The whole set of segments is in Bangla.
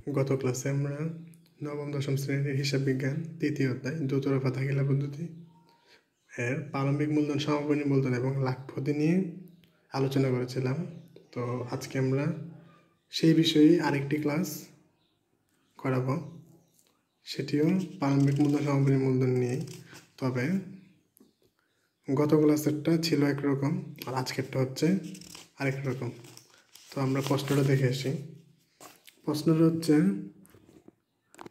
গত ক্লাসে আমরা নবম দশম শ্রেণীর হিসাব বিজ্ঞান তৃতীয় অধ্যায় দ্রুতরফা দাখিলা পদ্ধতি এর প্রারম্ভিক মূলধন, সমাপনী মূলধন এবং লাভক্ষতি নিয়ে আলোচনা করেছিলাম। তো আজকে আমরা সেই বিষয়ে আরেকটি ক্লাস করাবো, সেটিও প্রারম্ভিক মূলধন, সমাপনী মূলধন নিয়েই। তবে গত ক্লাসেরটা ছিল একরকম আর আজকেরটা হচ্ছে আরেক রকম। তো আমরা প্রশ্নটা দেখে আসি। প্রশ্নটা হচ্ছে,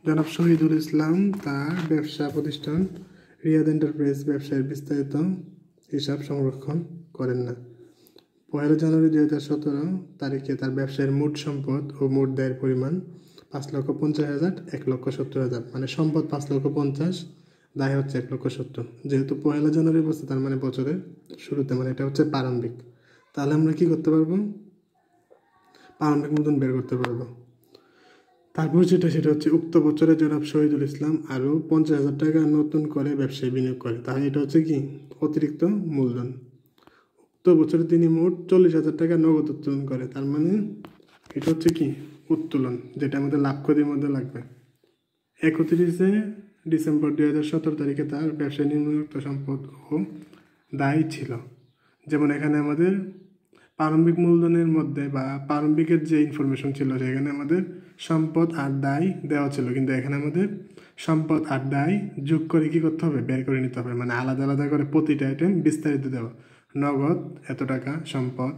জনাব শহীদুল ইসলাম তার ব্যবসা প্রতিষ্ঠান রিয়াদ এন্টারপ্রাইজ ব্যবসায়ের বিস্তারিত হিসাব সংরক্ষণ করেন না। 1 জানুয়ারি 2017 তারিখে তার ব্যবসায়ের মোট সম্পদ ও মোট ব্যয়ের পরিমাণ 5,50,000, 1,70,000, মানে সম্পদ 5,50,000, দায় হচ্ছে 1,70,000। যেহেতু 1 জানুয়ারি বছর, তার মানে বছরের শুরুতে, মানে এটা হচ্ছে প্রারম্ভিক। তাহলে আমরা কি করতে পারবো? প্রারম্ভিক মূলধন বের করতে পারবো। তারপর সেটা হচ্ছে, উক্ত বছরে জনাব শহীদুল ইসলাম আরও 50,000 টাকা নতুন করে ব্যবসায় বিনিয়োগ করে। তাহলে এটা হচ্ছে কি? অতিরিক্ত মূলধন। উক্ত বছরে তিনি মোট 40,000 টাকা নগদ উত্তোলন করে। তার মানে এটা হচ্ছে কি? উত্তোলন, যেটা আমাদের লাভ ক্ষতির মধ্যে লাগবে। 31 ডিসেম্বর 2017 তারিখে তার ব্যবসায় নিম্নোক্ত সম্পদ ও দায় ছিল। যেমন এখানে আমাদের প্রারম্ভিক মূলধনের মধ্যে বা প্রারম্ভিকের যে ইনফরমেশন ছিল সেখানে আমাদের সম্পদ আর দায় দেওয়া ছিল, কিন্তু এখানে আমাদের সম্পদ আর দায় যোগ করে কি করতে হবে? বের করে নিতে হবে। মানে আলাদা আলাদা করে প্রতিটা আইটেম বিস্তারিত দেওয়া। নগদ এত টাকা সম্পদ,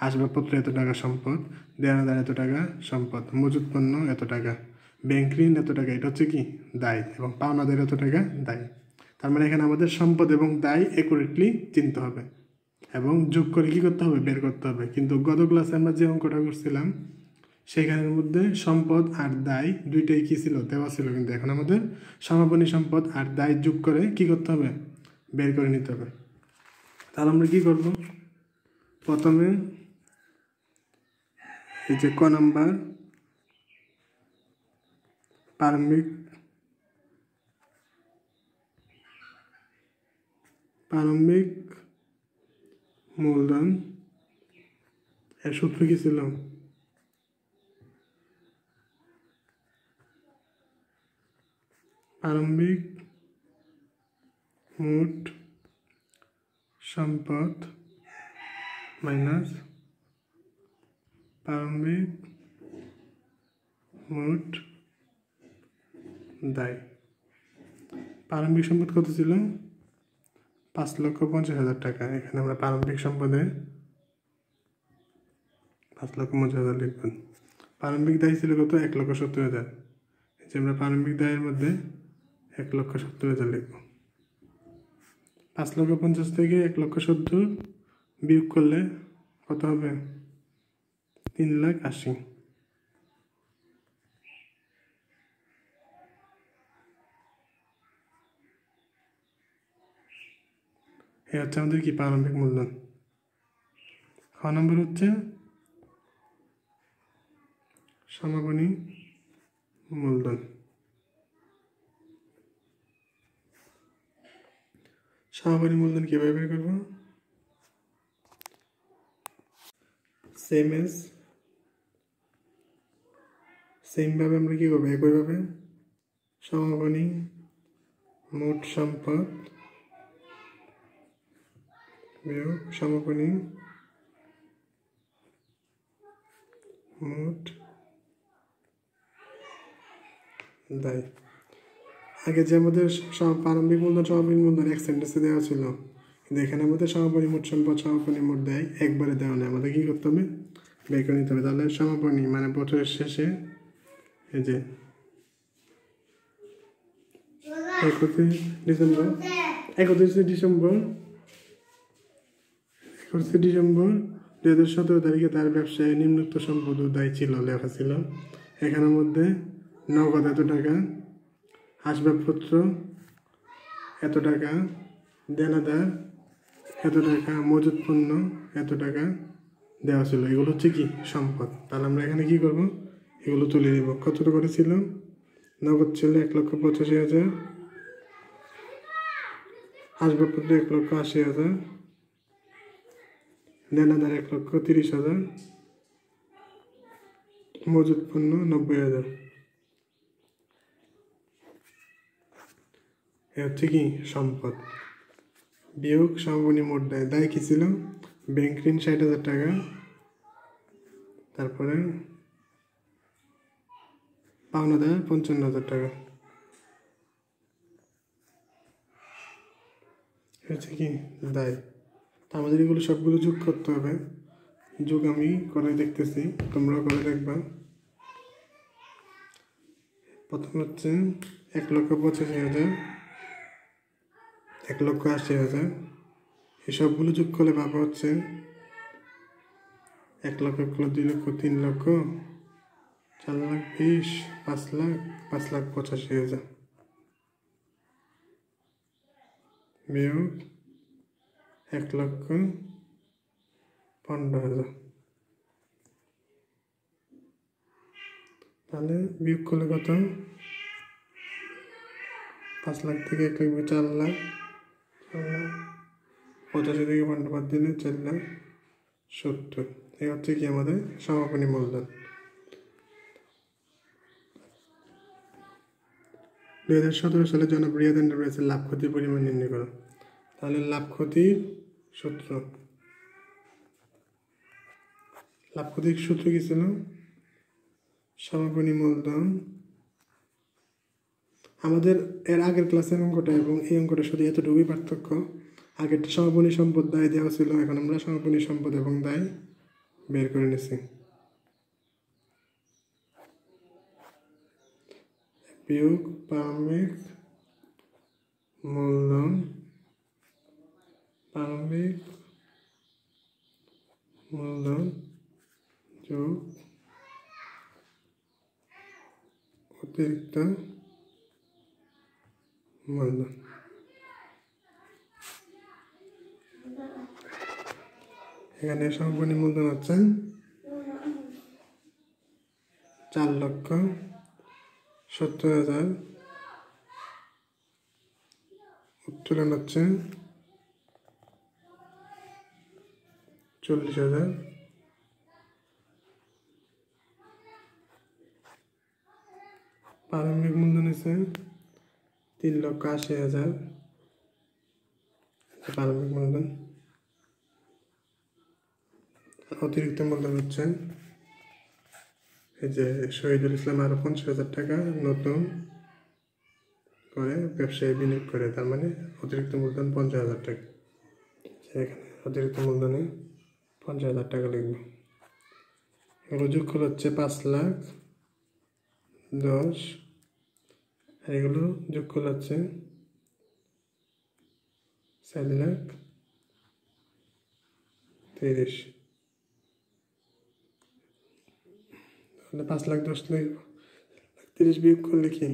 আসবাবপত্র এত টাকা সম্পদ, দেনাদার এত টাকা সম্পদ, মজুত পণ্য এত টাকা, ব্যাংক ঋণ এত টাকা, এটা হচ্ছে কি? দায়, এবং পাওনাদার এত টাকা দায়। তার মানে এখানে আমাদের সম্পদ এবং দায় অ্যাকুরেটলি চিনতে হবে এবং যোগ করে কি করতে হবে? বের করতে হবে। কিন্তু গত ক্লাসে আমরা যে অঙ্কটা করছিলাম সেখানের মধ্যে সম্পদ আর দায় দুইটাই কি ছিল? দেওয়া ছিল। কিন্তু এখন আমাদের সমাপনী সম্পদ আর দায় যোগ করে কি করতে হবে? বের করে নিতে হবে। তাহলে আমরা কি করব? প্রথমে এই যে ক নাম্বার, প্রারম্ভিক মূলধন এর সূত্র কি ছিল? প্রারম্ভিক মোট সম্পদ মাইনাস প্রারম্ভিক মোট দায়। প্রারম্ভিক সম্পদ কত ছিল? 5,50,000 টাকা। এখানে আমরা প্রারম্ভিক সম্পদে 5,50,000 লিখবেন। প্রারম্ভিক দায় ছিল কত? 1,70,000। এই যে আমরা প্রারম্ভিক দায়ের মধ্যে 1,70,000 লিখব। 5,50,000 থেকে 1,70,000 বিয়োগ করলে কত হবে? 3,80,000। এ হচ্ছে আমাদের কি? প্রারম্ভিক মূলধন। খ নম্বর হচ্ছে সমাপনী মূলধন। সমাপনী মূলধন কিভাবে বের করবো? সেমভাবে আমরা কি করবো? একইভাবে সমাপনী মোট সম্পদ বিয়োগ সমাপনী মোট দায়। আগে যে আমাদের প্রারম্ভিক মূলধন, সমাপনী মূলধন এক সেন্টেন্সে দেওয়া ছিল, কিন্তু এখানে আমাদের সমাপনী মোট সম্পদ, সমাপনী মোট দায় একবারে দেওয়া নেই। আমাদের কি করতে হবে? বের করে নিতে হবে। তাহলে সমাপনী মানে বছরের শেষে এই যে 31 ডিসেম্বর 2017 তারিখে তার ব্যবসায় নিম্নোক্ত সম্পদ ও দায় ছিল লেখা ছিল। এখানের মধ্যে নগদ এত টাকা, আসবাবপত্র এত টাকা, দেনাদার এত টাকা, মজুত পণ্য এত টাকা দেওয়া ছিল। এগুলো হচ্ছে কি? সম্পদ। তাহলে আমরা এখানে কি করব? এগুলো তুলে দিব। কতটা করে ছিল? নগদ ছিল 1,85,000, আসবাবপত্র 1,80,000, দেনাদার 1,30,000, মজুত পণ্য 90,000। এ হচ্ছে কি সম্পদ। বিয়োগ সমাপনী মোট দায়। দায় কি ছিল? ব্যাংক ঋণ 60,000 টাকা, তারপরে পাওনা দায় 55,000 টাকা। হচ্ছে কি দায়। তা আমাদের এগুলো সবগুলো যোগ করতে হবে। যোগ আমি করে দেখতেছি, তোমরাও করে দেখবা। প্রথম হচ্ছে 1,85,000, 1,80,000, এই সবগুলো যোগ করলে পাবো হচ্ছে 1 লক্ষ, 1 লক্ষ, 2 লক্ষ, 3 লক্ষ, 4,20,000, 5 লাখ, 5,85,000 বিয়োগ 1,15,000। তাহলে বিয়োগ করলে কত? 5 লাখ থেকে 1 লাখ 4 লাখ, 85 থেকে 15 বাদ দিলে 4,70,000। এই হচ্ছে কি আমাদের সমাপনী মূলধন। 2017 সালে জনাব রিয়াদ এন্টারপ্রাইজের লাভ ক্ষতির পরিমাণ নির্ণয় করো। তাহলে লাভ ক্ষতির সূত্র, লাভ ক্ষতির সূত্র কি ছিল? সমাপনী মূলধন। আমাদের এর আগের ক্লাসের অঙ্কটা এবং এই অঙ্কটা শুধু এতটুকুই পার্থক্য। আগেরটা সমাপনী সম্পদ দায় দেওয়া ছিল, এখন আমরা সমাপনী সম্পদ এবং দায় বের করে নিছি। বিয়োগ প্রারম্ভিক মূলধন, প্রারম্ভিক মূলধন যোগ অতিরিক্ত মূলধন। এখানে সমাপনী মূলধন হচ্ছে 4,70,000, উত্তোলন হচ্ছে 40,000, প্রারম্ভিক মূলধন হচ্ছে 3,80,000 প্রারম্ভিক মূলধন। অতিরিক্ত মূলধন হচ্ছে এই যে শহীদুল ইসলাম আরো 50,000 টাকা নতুন করে ব্যবসায়ী বিনিয়োগ করে, তার মানে অতিরিক্ত মূলধন 50,000 টাকা। এখানে অতিরিক্ত মূলধনে 50,000 টাকা লিখব। এগুলো যোগ করে হচ্ছে 5,10,000, আর এগুলো যোগ করে হচ্ছে 4,30,000। তাহলে 5,10,000 লিখব। 30 বিয়োগ করলে কি?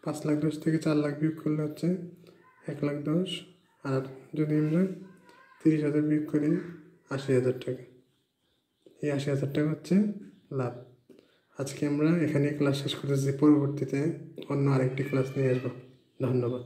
5,10,000 থেকে 4 লাখ বিয়োগ করলে হচ্ছে 1,10,000, আর যদি আমরা 30,000 বিয়োগ করি 80,000 টাকা। এই 80,000 টাকা হচ্ছে লাভ। আজকে আমরা এখানে ক্লাস শেষ করতেছি, পরবর্তীতে অন্য আরেকটি ক্লাস নিয়ে আসবো। ধন্যবাদ।